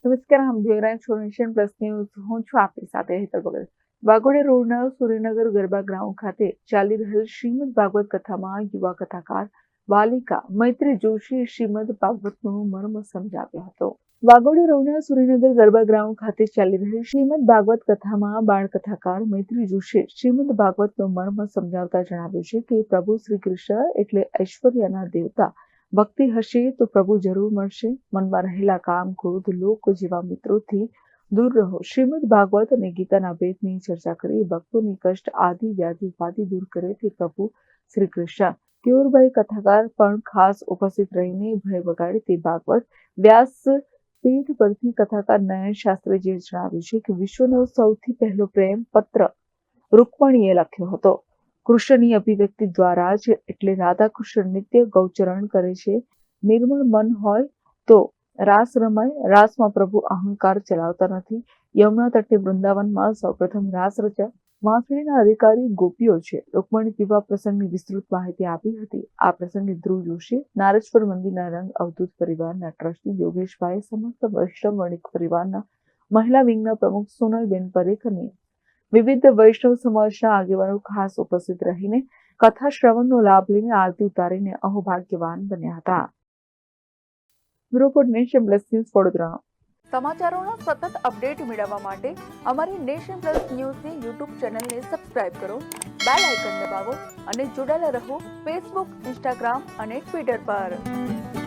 નમસ્કાર, આમ જોઈ રહ્યા છો નેશન પ્લસ ન્યૂઝ. હું છું આપની સાથે હેતલ ભગત. વાઘોડિયા રોડના સૂર્યનગર ગરબા ગ્રાઉન્ડ ખાતે ચાલી રહેલ શ્રીમદ ભાગવત કથામાં યુવા કથાકાર બાલિકા મૈત્રી જોશીએ શ્રીમદ ભાગવતનો મર્મ સમજાવ્યો હતો. વાઘોડિયા રોડના સૂર્યનગર ગરબા ગ્રાઉન્ડ ખાતે ચાલી રહેલ શ્રીમદ ભાગવત કથામાં બાળ કથાકાર મૈત્રી જોશીએ શ્રીમદ ભાગવતનો મર્મ સમજાવતા જણાવ્યું છે કે પ્રભુ શ્રી કૃષ્ણ એટલે ઐશ્વર્યના દેવતા. ભક્તિ હશે તો પ્રભુ જરૂર મળશે. મનમાં રહેલા કામ, ક્રોધ, લોક જેવા મિત્રોથી દૂર રહો. શ્રીમદ ભાગવત અને ગીતાના ભેદની ચર્ચા કરી ભક્તોની કષ્ટ, આદિ, વ્યાધિ, ઉપાધિ દૂર કરે તે પ્રભુ શ્રી કૃષ્ણ. કેયુરભાઈ કથાકાર પણ ખાસ ઉપસ્થિત રહીને ભય વગાડે તે ભાગવત. વ્યાસ પીઠ પરથી કથાકાર નયન શાસ્ત્રીજીએ જણાવ્યું છે કે વિશ્વનો સૌથી પહેલો પ્રેમ પત્ર રૂકમણીએ લખ્યો હતો. કૃષ્ણની અભિવ્યક્તિ દ્વારા જ એટલે રાધા કૃષ્ણ નિત્ય ગૌચરણ કરે છે. નિર્મળ મન હોય તો રાસ રમાય. રાસમાં પ્રભુ અહંકાર ચલાવતા નથી. યમુના તટે વૃંદાવનમાં સૌપ્રથમ રાસ રચ્યા. વાંસળીના અધિકારી ગોપીઓ છે. રૂકમણી વિવાહ પ્રસંગની વિસ્તૃત માહિતી આપી હતી. આ પ્રસંગે ધ્રુવ જોશી, નારેશ્વર મંદિરના રંગ અવધૂત પરિવારના ટ્રસ્ટી યોગેશભાઈ, સમસ્ત વૈષ્ણવ વણિક પરિવારના મહિલા વિંગના પ્રમુખ સોનલબેન પરેખ અને વિવિધ વૈષ્ણવ સમાજના આગેવાનો ખાસ ઉપસ્થિત રહીને કથા શ્રવણનો લાભ લઈને આરતી ઉતારીને અહોભાગ્યવાન બન્યા હતા. Bureau nation plus news Vadodara. સમાચારોના સતત અપડેટ મેળવવા માટે અમારી નેશન પ્લસ ન્યૂઝની યુટ્યુબ ચેનલને સબસ્ક્રાઇબ કરો, બેલ આઇકન દબાવો અને જોડાયેલા રહો ફેસબુક, ઇન્સ્ટાગ્રામ અને ટ્વિટર પર.